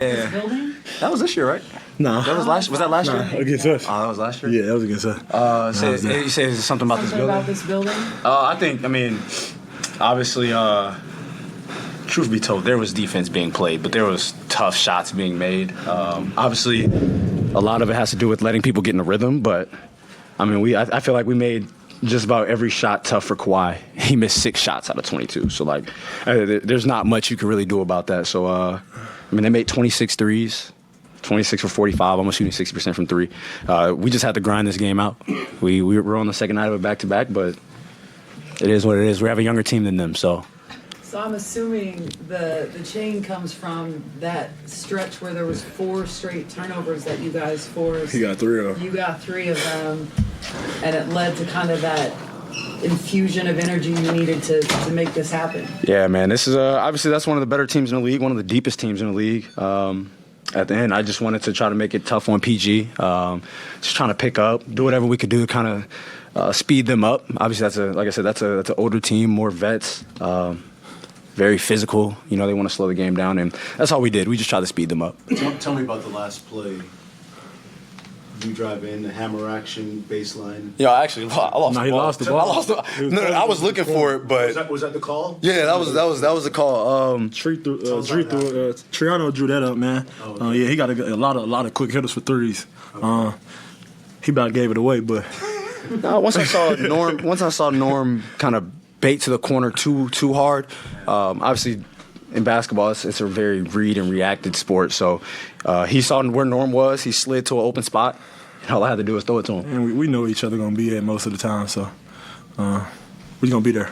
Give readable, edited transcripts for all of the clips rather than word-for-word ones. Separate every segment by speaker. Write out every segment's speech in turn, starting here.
Speaker 1: Yeah.
Speaker 2: Building?
Speaker 1: That was this year, right?
Speaker 3: No.
Speaker 1: That was last. Was that last year?
Speaker 3: Against us.
Speaker 1: Oh, that was last year.
Speaker 3: Yeah, that was against us.
Speaker 1: You say something about this
Speaker 2: Something
Speaker 1: building?
Speaker 2: about this building?
Speaker 1: I mean, obviously, truth be told, there was defense being played, but there was tough shots being made. Obviously, a lot of it has to do with letting people get in the rhythm, but I mean, I feel like we made just about every shot tough for Kawhi. He missed 6 shots out of 22, so like, there's not much you can really do about that. So, I mean, they made 26 threes. 26 for 45, almost shooting 60% from 3. We just had to grind this game out. We were on the second night of it back-to-back, but it is what it is. We have a younger team than them, so.
Speaker 2: So I'm assuming the chain comes from that stretch where there was 4 straight turnovers that you guys forced.
Speaker 3: He got 3 of them.
Speaker 2: You got 3 of them, and it led to kind of that infusion of energy you needed to make this happen.
Speaker 1: Yeah, man, this is obviously that's one of the better teams in the league, one of the deepest teams in the league. At the end, I just wanted to try to make it tough on PG. Just trying to pick up, do whatever we could do to kind of speed them up. Obviously, that's an older team, more vets, very physical. You know, they want to slow the game down, and that's all we did. We just tried to speed them up.
Speaker 4: Tell me about the last play. You drive in, the hammer action, baseline.
Speaker 1: Yeah, actually, I lost the ball.
Speaker 3: He lost the ball.
Speaker 1: I lost the No, I was looking for it, but
Speaker 4: Was that the call?
Speaker 1: yeah, that was the call.
Speaker 3: Triano drew that up, man.
Speaker 4: Okay.
Speaker 3: Yeah, he got a lot of quick hitters for threes.
Speaker 4: Okay.
Speaker 3: He about gave it away, but
Speaker 1: Once I saw Norm kind of bait to the corner too hard. Obviously, in basketball, it's a very read and reacted sport. So he saw where Norm was. He slid to an open spot. And all I had to do was throw it to him.
Speaker 3: and we know each other gonna be there most of the time, so we're gonna be there.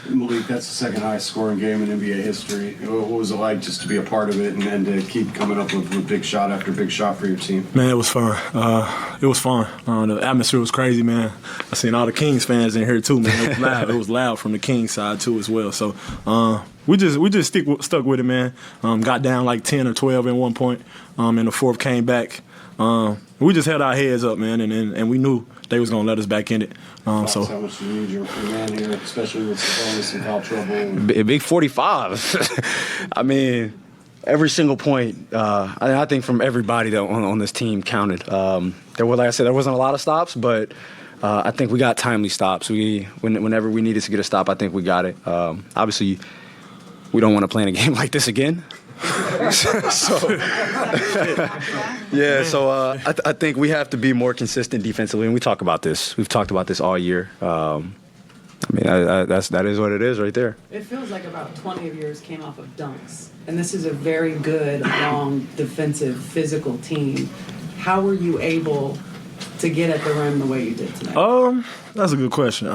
Speaker 5: Malik, that's the second highest scoring game in NBA history. What was it like just to be a part of it and to keep coming up with big shot after big shot for your team?
Speaker 3: Man, it was fun. It was fun. The atmosphere was crazy, man. I seen all the Kings fans in here too, man. It was loud. It was loud from the Kings side too as well. So we just stuck with it, man. Got down like 10 or 12 at one point, and the fourth came back. We just held our heads up, man, and we knew they was gonna let us back in it. So
Speaker 5: how much do you need your man here, especially with Sabonis and foul trouble?
Speaker 1: Big 45. I mean, every single point. I think from everybody that on this team counted. There were, like I said, there wasn't a lot of stops, but I think we got timely stops. Whenever we needed to get a stop, I think we got it. Obviously, we don't want to play in a game like this again. I think we have to be more consistent defensively, and we talk about this. We've talked about this all year. I mean, that is what it is right there.
Speaker 2: It feels like about 20 of yours came off of dunks, and this is a very good, long, defensive, physical team. How were you able to get at the rim the way you did tonight?
Speaker 3: that's a good question.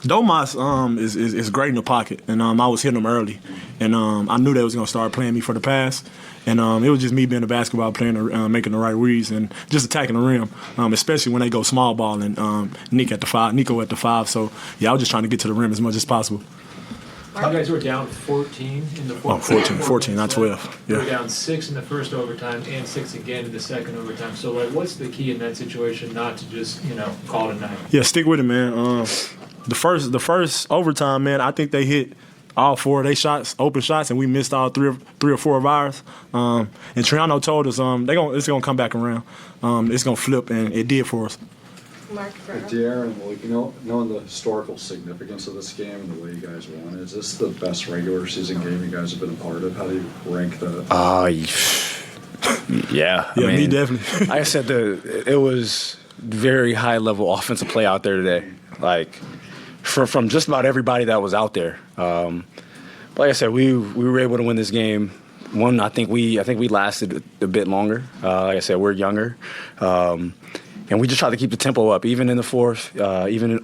Speaker 3: Domas is great in the pocket, and I was hitting him early, and I knew they was gonna start playing me for the pass, and it was just me being a basketball player and making the right reads and just attacking the rim, especially when they go small ball and Nico at the 5. So yeah, I was just trying to get to the rim as much as possible.
Speaker 6: You guys were down 14 in the fourth.
Speaker 3: 14, not 12.
Speaker 6: You
Speaker 3: Yeah.
Speaker 6: were down 6 in the first overtime and 6 again in the second overtime. So, like, what's the key in that situation not to just, call it a night?
Speaker 3: Yeah, stick with it, man. The first overtime, man, I think they hit all 4 of their shots, open shots, and we missed all three or four of ours. And Triano told us it's gonna come back around. It's gonna flip, and it did for us.
Speaker 2: Mark,
Speaker 7: De'Aaron, knowing the historical significance of this game and the way you guys won, is this the best regular season game you guys have been a part of? How do you rank that?
Speaker 1: Yeah. I mean,
Speaker 3: me definitely.
Speaker 1: like I said, it was very high level offensive play out there today. Like from just about everybody that was out there. Like I said, we were able to win this game. One, I think we lasted a bit longer. Like I said, we're younger. And we just tried to keep the tempo up, even in the fourth, even in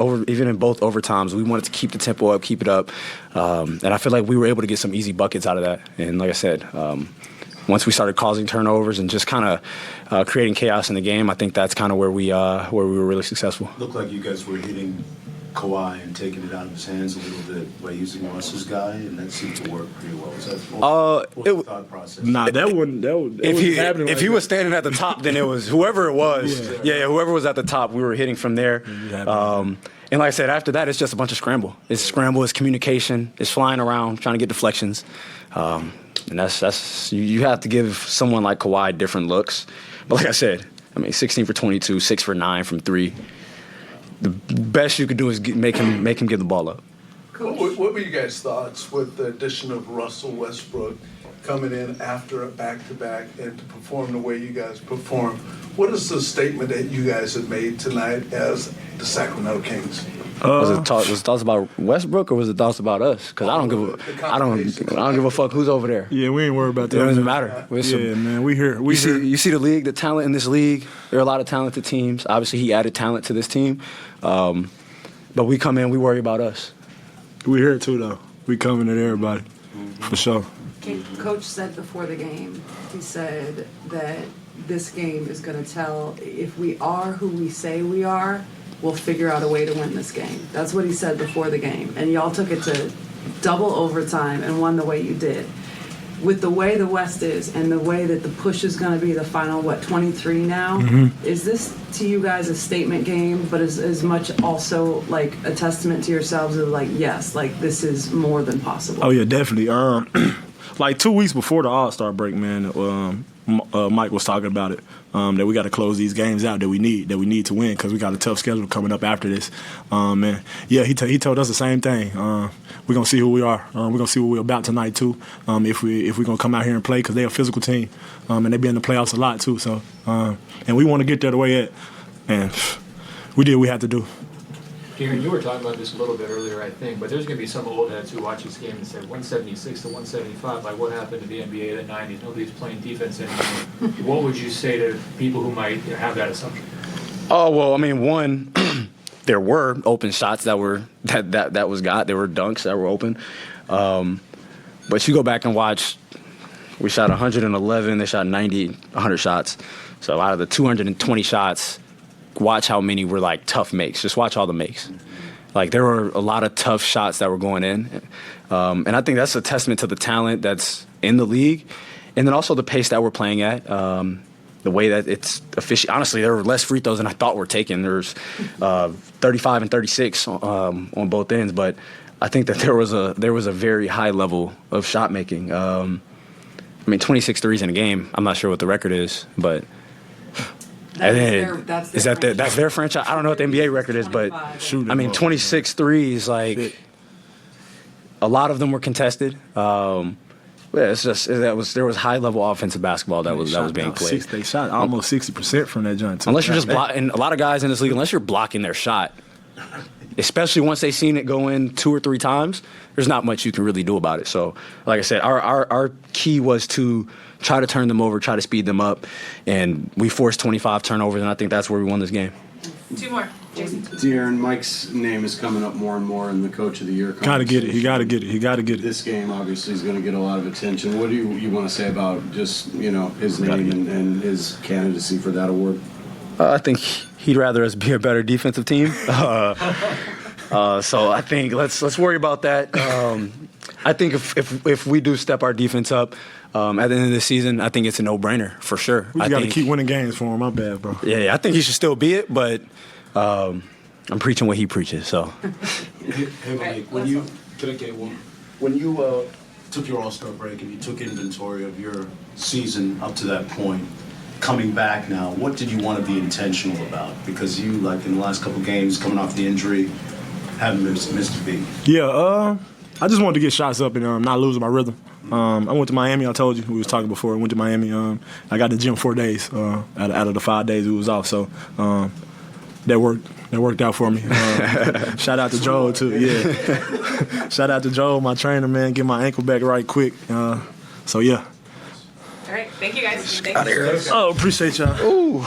Speaker 1: both overtimes. We wanted to keep the tempo up, keep it up, and I feel like we were able to get some easy buckets out of that. And like I said, once we started causing turnovers and just kind of creating chaos in the game, I think that's kind of where we were really successful.
Speaker 4: Looked like you guys were hitting Kawhi and taking it out of his hands a little bit by using Russ's guy, and that seemed to work pretty well. Was that what's the thought process?
Speaker 3: Nah, that wouldn't happen.
Speaker 1: If he was standing at the top, then it was whoever it was. Yeah, whoever was at the top, we were hitting from there. And like I said, after that, it's just a bunch of scramble. It's scramble, it's communication, it's flying around, trying to get deflections. And that's you have to give someone like Kawhi different looks. But like I said, 16 for 22, 6 for 9 from 3. The best you could do is make him give the ball up.
Speaker 8: What were you guys' thoughts with the addition of Russell Westbrook coming in after a back-to-back and to perform the way you guys performed? What is the statement that you guys have made tonight as the Sacramento Kings?
Speaker 1: Was it thoughts about Westbrook or was it thoughts about us? Because I don't give a fuck who's over there.
Speaker 3: Yeah, we ain't worried about that.
Speaker 1: It doesn't matter.
Speaker 3: Man, we here.
Speaker 1: You see the league, the talent in this league. There are a lot of talented teams. Obviously, he added talent to this team. But we come in, we worry about us.
Speaker 3: We here too, though. We coming at everybody, for sure.
Speaker 2: Coach said before the game, he said that this game is going to tell if we are who we say we are, we'll figure out a way to win this game. That's what he said before the game. And y'all took it to double overtime and won the way you did. With the way the West is and the way that the push is going to be the final, 23 now, is this to you guys a statement game, but as much also like a testament to yourselves of like, yes, like this is more than possible?
Speaker 3: Oh, yeah, definitely. Like 2 weeks before the All-Star break, man, Mike was talking about it, that we got to close these games out that we need to win because we got a tough schedule coming up after this. Man, yeah, he told us the same thing. We're going to see who we are. We're going to see what we're about tonight, too, if we're going to come out here and play because they're a physical team, and they be in the playoffs a lot, too. So, and we want to get there the way it, and we did what we had to do.
Speaker 6: Darren, you were talking about this a little bit earlier, I think, but there's going to be some old heads who watch this game and say 176 to 175, like what happened to the NBA in the 90s? Nobody's playing defense anymore. What would you say to people who might have that assumption?
Speaker 1: Oh, well, one, there were open shots that was got. There were dunks that were open. But you go back and watch, we shot 111, they shot 90, 100 shots. So out of the 220 shots, watch how many were like tough makes. Just watch all the makes. Like there were a lot of tough shots that were going in. And I think that's a testament to the talent that's in the league. And then also the pace that we're playing at. The way that it's efficient. Honestly, there were less free throws than I thought were taken. There's 35 and 36 on both ends. But I think that there was a very high level of shot making. 26 threes in a game. I'm not sure what the record is, but
Speaker 2: That's
Speaker 1: their franchise. I don't know what the NBA record is, but 26 threes, like a lot of them were contested. It's just there was high level offensive basketball that was being played.
Speaker 3: They shot almost 60% from that joint.
Speaker 1: Unless you're just blocking, a lot of guys in this league, unless you're blocking their shot, especially once they've seen it go in 2 or 3 times, there's not much you can really do about it. So, like I said, our key was to try to turn them over, try to speed them up, and we forced 25 turnovers, and I think that's where we won this game.
Speaker 9: 2 more. Jason.
Speaker 5: Darren, Mike's name is coming up more and more in the Coach of the Year conversation.
Speaker 3: Gotta get it. He gotta get it.
Speaker 5: This game obviously is going to get a lot of attention. What do you want to say about just his name and his candidacy for that award?
Speaker 1: I think he'd rather us be a better defensive team. So I think let's worry about that. I think if we do step our defense up at the end of the season, I think it's a no-brainer for sure.
Speaker 3: We got to keep winning games for him. My bad, bro.
Speaker 1: Yeah, I think he should still be it, but I'm preaching what he preaches. So.
Speaker 4: Hey, Malik, when you took your All-Star break and you took inventory of your season up to that point, coming back now, what did you want to be intentional about? Because you, like in the last couple games, coming off the injury, haven't missed a beat.
Speaker 3: Yeah, I just wanted to get shots up and not losing my rhythm. I went to Miami. I told you we was talking before. I went to Miami. I got in the gym 4 days out of the 5 days we was off. So that worked out for me. Shout out to Joe too. Yeah. Shout out to Joe, my trainer, man. Get my ankle back right quick. So yeah.
Speaker 9: All right. Thank you guys. Thank you.
Speaker 3: Oh, appreciate y'all.
Speaker 1: Ooh.